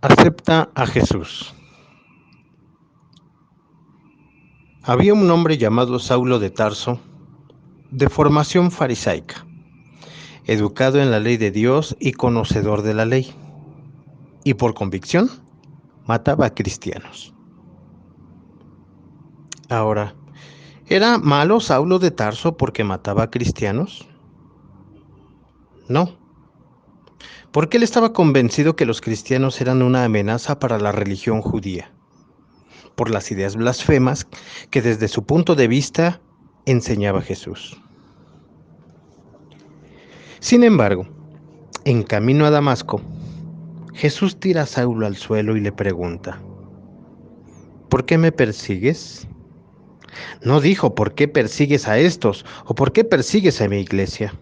Acepta a Jesús. Había un hombre llamado Saulo de Tarso, de formación farisaica, educado en la ley de Dios y conocedor de la ley, y por convicción mataba a cristianos. Ahora, ¿era malo Saulo de Tarso porque mataba a cristianos? No, porque él estaba convencido que los cristianos eran una amenaza para la religión judía, por las ideas blasfemas que desde su punto de vista enseñaba Jesús. Sin embargo, en camino a Damasco, Jesús tira a Saulo al suelo y le pregunta: ¿por qué me persigues? No dijo: ¿por qué persigues a estos? ¿O por qué persigues a mi iglesia?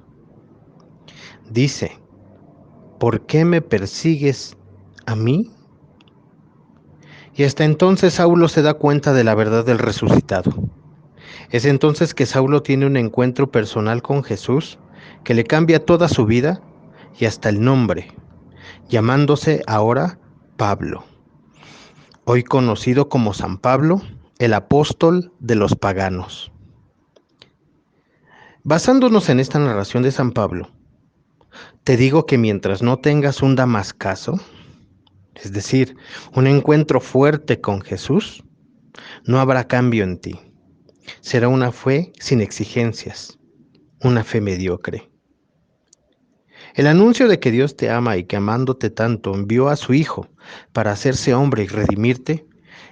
Dice: ¿por qué me persigues a mí? Y hasta entonces Saulo se da cuenta de la verdad del resucitado. Es entonces que Saulo tiene un encuentro personal con Jesús que le cambia toda su vida y hasta el nombre, llamándose ahora Pablo, hoy conocido como San Pablo, el apóstol de los paganos. Basándonos en esta narración de San Pablo, te digo que mientras no tengas un damascazo, es decir, un encuentro fuerte con Jesús, no habrá cambio en ti. Será una fe sin exigencias, una fe mediocre. El anuncio de que Dios te ama y que amándote tanto envió a su Hijo para hacerse hombre y redimirte,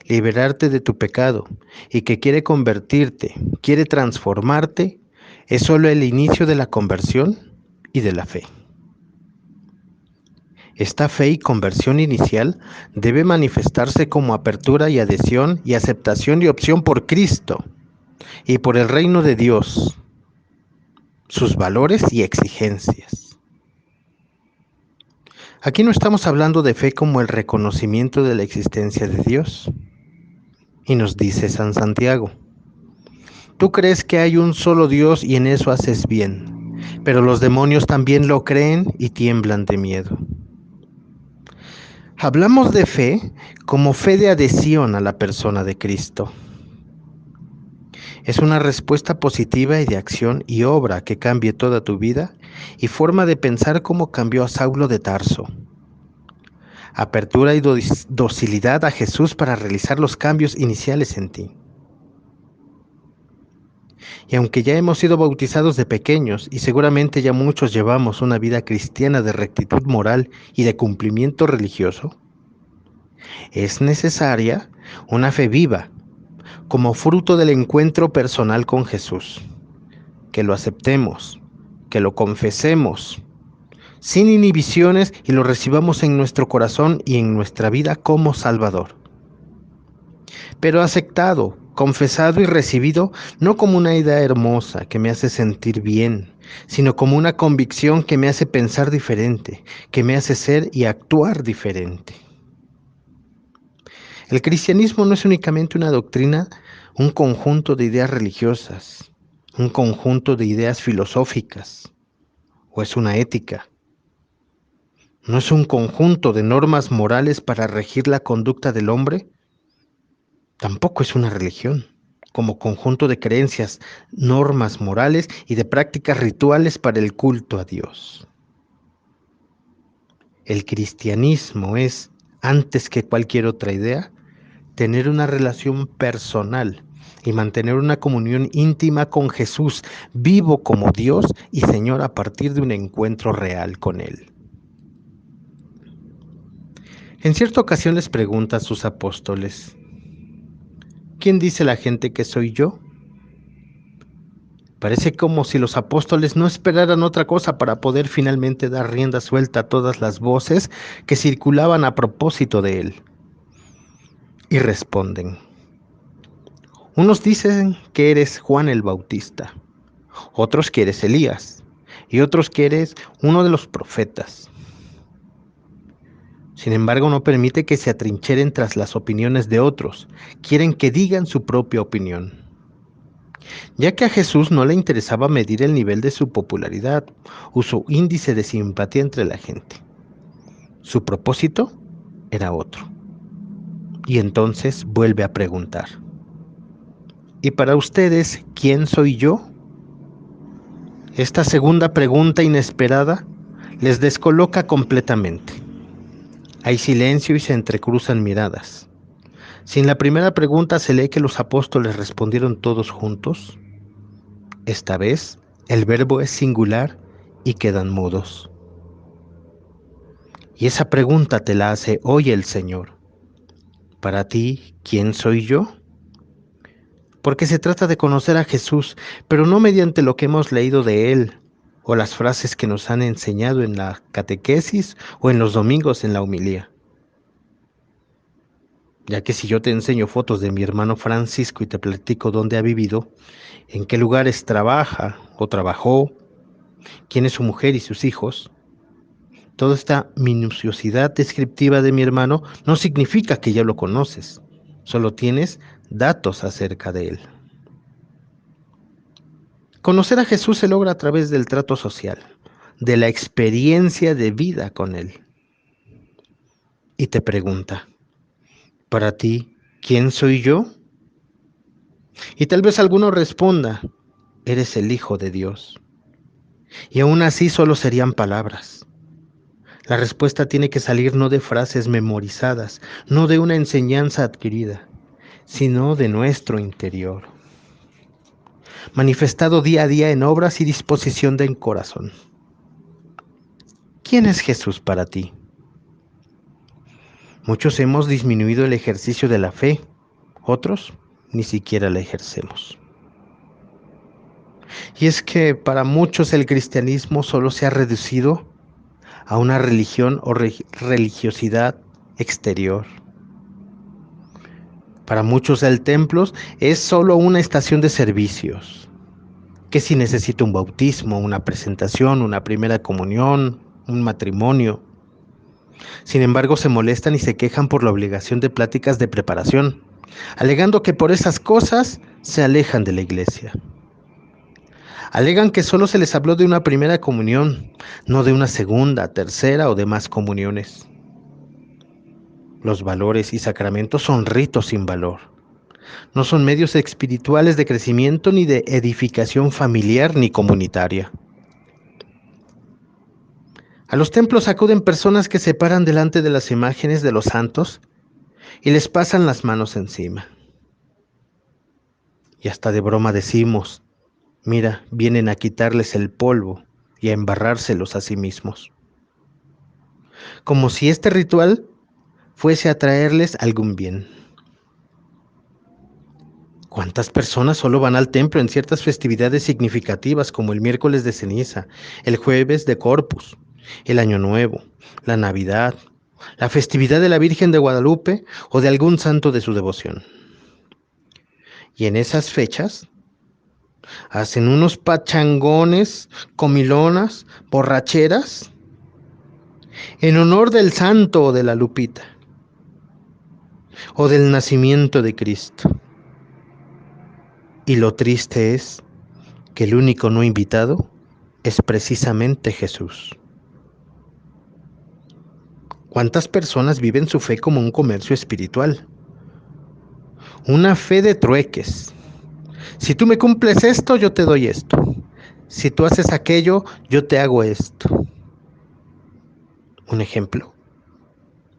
liberarte de tu pecado, y que quiere convertirte, quiere transformarte, es solo el inicio de la conversión y de la fe. Esta fe y conversión inicial debe manifestarse como apertura y adhesión y aceptación y opción por Cristo y por el reino de Dios, sus valores y exigencias. Aquí no estamos hablando de fe como el reconocimiento de la existencia de Dios. Y nos dice San Santiago: tú crees que hay un solo Dios y en eso haces bien, pero los demonios también lo creen y tiemblan de miedo. Hablamos de fe como fe de adhesión a la persona de Cristo. Es una respuesta positiva y de acción y obra que cambie toda tu vida y forma de pensar como cambió a Saulo de Tarso. Apertura y docilidad a Jesús para realizar los cambios iniciales en ti. Y aunque ya hemos sido bautizados de pequeños y seguramente ya muchos llevamos una vida cristiana de rectitud moral y de cumplimiento religioso, es necesaria una fe viva, como fruto del encuentro personal con Jesús. Que lo aceptemos, que lo confesemos, sin inhibiciones, y lo recibamos en nuestro corazón y en nuestra vida como Salvador. Pero aceptado, confesado y recibido no como una idea hermosa que me hace sentir bien, sino como una convicción que me hace pensar diferente, que me hace ser y actuar diferente. El cristianismo no es únicamente una doctrina, un conjunto de ideas religiosas, un conjunto de ideas filosóficas, o es una ética. No es un conjunto de normas morales para regir la conducta del hombre. Tampoco es una religión, como conjunto de creencias, normas morales y de prácticas rituales para el culto a Dios. El cristianismo es, antes que cualquier otra idea, tener una relación personal y mantener una comunión íntima con Jesús, vivo como Dios y Señor a partir de un encuentro real con Él. En cierta ocasión les pregunta a sus apóstoles: ¿quién dice la gente que soy yo? Parece como si los apóstoles no esperaran otra cosa para poder finalmente dar rienda suelta a todas las voces que circulaban a propósito de él. Y responden: unos dicen que eres Juan el Bautista, otros que eres Elías, y otros que eres uno de los profetas. Sin embargo, no permite que se atrincheren tras las opiniones de otros. Quieren que digan su propia opinión. Ya que a Jesús no le interesaba medir el nivel de su popularidad o su índice de simpatía entre la gente. Su propósito era otro. Y entonces vuelve a preguntar: ¿y para ustedes quién soy yo? Esta segunda pregunta inesperada les descoloca completamente. Hay silencio y se entrecruzan miradas. Si en la primera pregunta se lee que los apóstoles respondieron todos juntos, esta vez el verbo es singular y quedan mudos. Y esa pregunta te la hace hoy el Señor. Para ti, ¿quién soy yo? Porque se trata de conocer a Jesús, pero no mediante lo que hemos leído de Él, o las frases que nos han enseñado en la catequesis o en los domingos en la homilía. Ya que si yo te enseño fotos de mi hermano Francisco y te platico dónde ha vivido, en qué lugares trabaja o trabajó, quién es su mujer y sus hijos, toda esta minuciosidad descriptiva de mi hermano no significa que ya lo conoces, solo tienes datos acerca de él. Conocer a Jesús se logra a través del trato social, de la experiencia de vida con él. Y te pregunta: ¿para ti quién soy yo? Y tal vez alguno responda: eres el Hijo de Dios. Y aún así solo serían palabras. La respuesta tiene que salir no de frases memorizadas, no de una enseñanza adquirida, sino de nuestro interior, manifestado día a día en obras y disposición del corazón. ¿Quién es Jesús para ti? Muchos hemos disminuido el ejercicio de la fe, otros ni siquiera la ejercemos. Y es que para muchos el cristianismo solo se ha reducido a una religión o religiosidad exterior. Para muchos el templo es solo una estación de servicios, que si necesita un bautismo, una presentación, una primera comunión, un matrimonio. Sin embargo, se molestan y se quejan por la obligación de pláticas de preparación, alegando que por esas cosas se alejan de la iglesia. Alegan que solo se les habló de una primera comunión, no de una segunda, tercera o demás comuniones. Los valores y sacramentos son ritos sin valor. No son medios espirituales de crecimiento ni de edificación familiar ni comunitaria. A los templos acuden personas que se paran delante de las imágenes de los santos y les pasan las manos encima. Y hasta de broma decimos: mira, vienen a quitarles el polvo y a embarrárselos a sí mismos. Como si este ritual fuese a traerles algún bien. ¿Cuántas personas solo van al templo en ciertas festividades significativas como el miércoles de ceniza, el jueves de Corpus, el Año Nuevo, la Navidad, la festividad de la Virgen de Guadalupe o de algún santo de su devoción? Y en esas fechas hacen unos pachangones, comilonas, borracheras, en honor del santo o de la Lupita, o del nacimiento de Cristo. Y lo triste es que el único no invitado es precisamente Jesús. ¿Cuántas personas viven su fe como un comercio espiritual? Una fe de trueques. Si tú me cumples esto, yo te doy esto. Si tú haces aquello, yo te hago esto. Un ejemplo: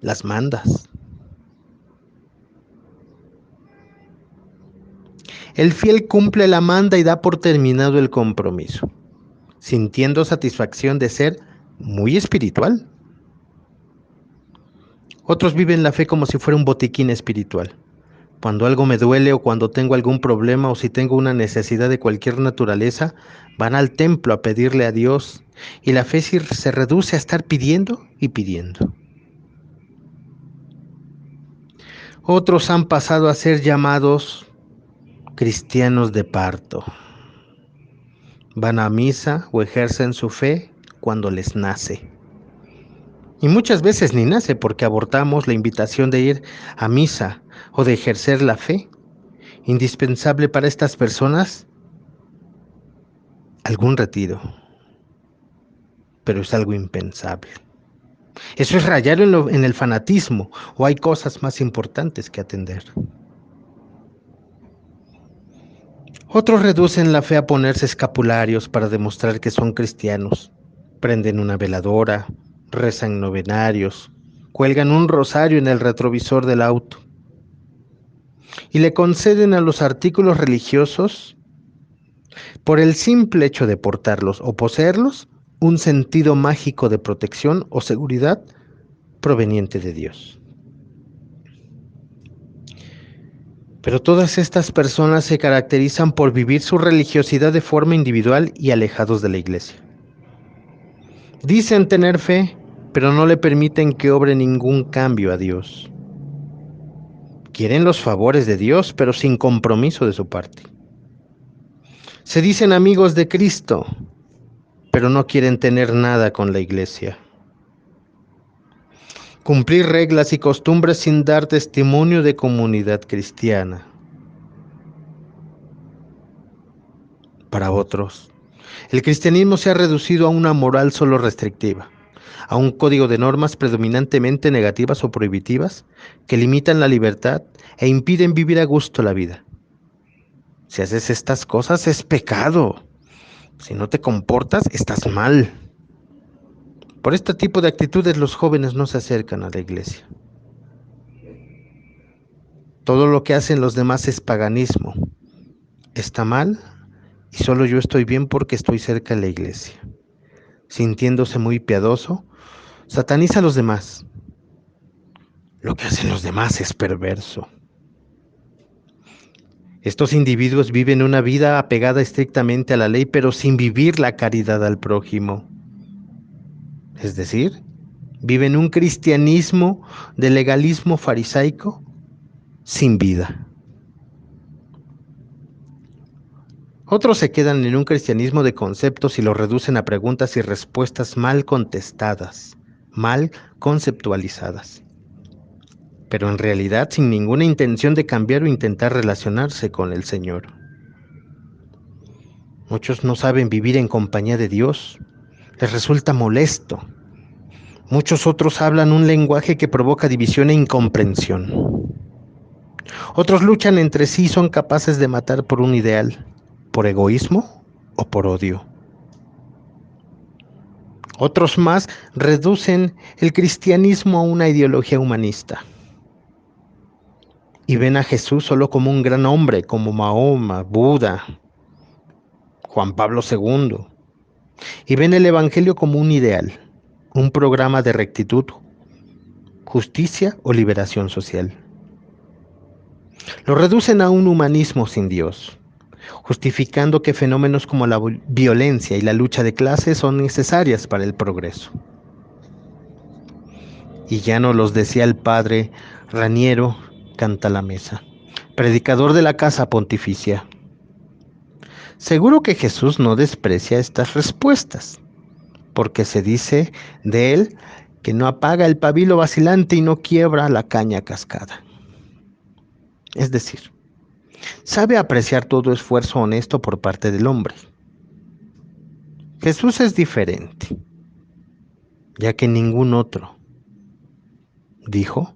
las mandas. El fiel cumple la manda y da por terminado el compromiso, sintiendo satisfacción de ser muy espiritual. Otros viven la fe como si fuera un botiquín espiritual. Cuando algo me duele o cuando tengo algún problema o si tengo una necesidad de cualquier naturaleza, van al templo a pedirle a Dios y la fe se reduce a estar pidiendo y pidiendo. Otros han pasado a ser llamados cristianos de parto. Van a misa o ejercen su fe cuando les nace. Y muchas veces ni nace porque abortamos la invitación de ir a misa o de ejercer la fe. Indispensable para estas personas, algún retiro, pero es algo impensable. Eso es rayar en el fanatismo, o hay cosas más importantes que atender. Otros reducen la fe a ponerse escapularios para demostrar que son cristianos. Prenden una veladora, rezan novenarios, cuelgan un rosario en el retrovisor del auto y le conceden a los artículos religiosos, por el simple hecho de portarlos o poseerlos, un sentido mágico de protección o seguridad proveniente de Dios. Pero todas estas personas se caracterizan por vivir su religiosidad de forma individual y alejados de la iglesia. Dicen tener fe, pero no le permiten que obre ningún cambio a Dios. Quieren los favores de Dios, pero sin compromiso de su parte. Se dicen amigos de Cristo, pero no quieren tener nada con la iglesia. Cumplir reglas y costumbres sin dar testimonio de comunidad cristiana. Para otros, el cristianismo se ha reducido a una moral solo restrictiva, a un código de normas predominantemente negativas o prohibitivas que limitan la libertad e impiden vivir a gusto la vida. Si haces estas cosas es pecado. Si no te comportas, estás mal. Por este tipo de actitudes los jóvenes no se acercan a la iglesia. Todo lo que hacen los demás es paganismo. Está mal y solo yo estoy bien porque estoy cerca de la iglesia. Sintiéndose muy piadoso, sataniza a los demás. Lo que hacen los demás es perverso. Estos individuos viven una vida apegada estrictamente a la ley, pero sin vivir la caridad al prójimo. Es decir, viven un cristianismo de legalismo farisaico sin vida. Otros se quedan en un cristianismo de conceptos y lo reducen a preguntas y respuestas mal contestadas, mal conceptualizadas, pero en realidad sin ninguna intención de cambiar o intentar relacionarse con el Señor. Muchos no saben vivir en compañía de Dios, les resulta molesto. Muchos otros hablan un lenguaje que provoca división e incomprensión. Otros luchan entre sí y son capaces de matar por un ideal, por egoísmo o por odio. Otros más reducen el cristianismo a una ideología humanista y ven a Jesús solo como un gran hombre, como Mahoma, Buda, Juan Pablo II, y ven el Evangelio como un ideal, un programa de rectitud, justicia o liberación social. Lo reducen a un humanismo sin Dios, justificando que fenómenos como la violencia y la lucha de clases son necesarias para el progreso. Y ya nos los decía el padre Raniero Cantalamessa, predicador de la Casa Pontificia. Seguro que Jesús no desprecia estas respuestas, porque se dice de él que no apaga el pabilo vacilante y no quiebra la caña cascada. Es decir, sabe apreciar todo esfuerzo honesto por parte del hombre. Jesús es diferente, ya que ningún otro dijo: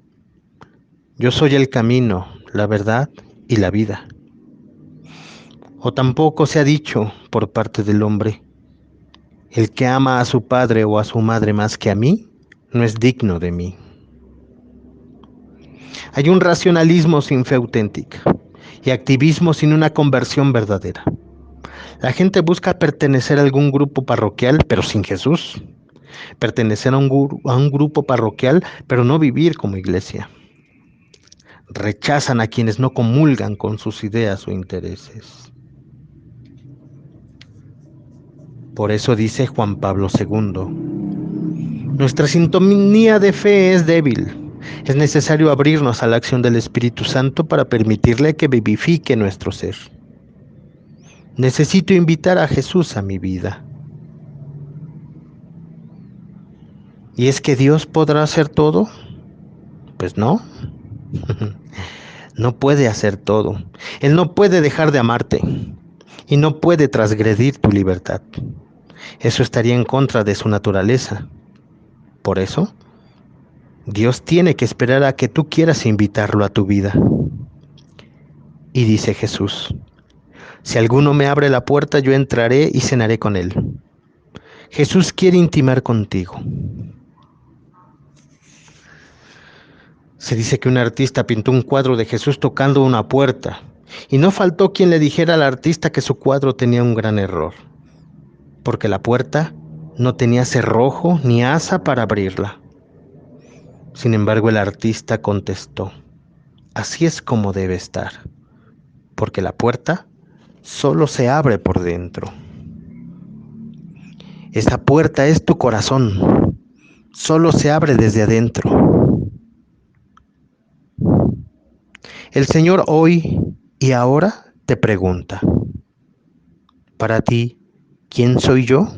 yo soy el camino, la verdad y la vida. O tampoco se ha dicho por parte del hombre: el que ama a su padre o a su madre más que a mí, no es digno de mí. Hay un racionalismo sin fe auténtica y activismo sin una conversión verdadera. La gente busca pertenecer a algún grupo parroquial, pero sin Jesús. Pertenecer a un grupo parroquial, pero no vivir como iglesia. Rechazan a quienes no comulgan con sus ideas o intereses. Por eso dice Juan Pablo II: nuestra sintonía de fe es débil. Es necesario abrirnos a la acción del Espíritu Santo para permitirle que vivifique nuestro ser. Necesito invitar a Jesús a mi vida. ¿Y es que Dios podrá hacer todo? Pues no. No puede hacer todo. Él no puede dejar de amarte y no puede transgredir tu libertad. Eso estaría en contra de su naturaleza. Por eso, Dios tiene que esperar a que tú quieras invitarlo a tu vida. Y dice Jesús: si alguno me abre la puerta, yo entraré y cenaré con él. Jesús quiere intimar contigo. Se dice que un artista pintó un cuadro de Jesús tocando una puerta, y no faltó quien le dijera al artista que su cuadro tenía un gran error, porque la puerta no tenía cerrojo ni asa para abrirla. Sin embargo, el artista contestó: así es como debe estar, porque la puerta solo se abre por dentro. Esa puerta es tu corazón, solo se abre desde adentro. El Señor hoy y ahora te pregunta: para ti, ¿quién soy yo?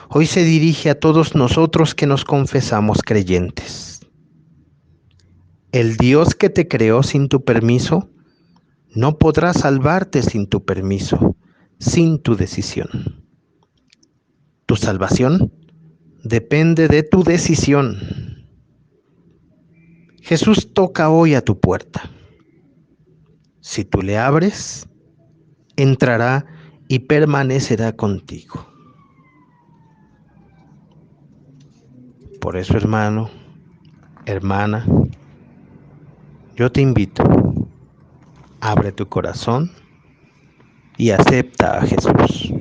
Hoy se dirige a todos nosotros que nos confesamos creyentes. El Dios que te creó sin tu permiso no podrá salvarte sin tu permiso, sin tu decisión. Tu salvación depende de tu decisión. Jesús toca hoy a tu puerta. Si tú le abres, entrará y permanecerá contigo. Por eso, hermano, hermana, yo te invito: abre tu corazón y acepta a Jesús.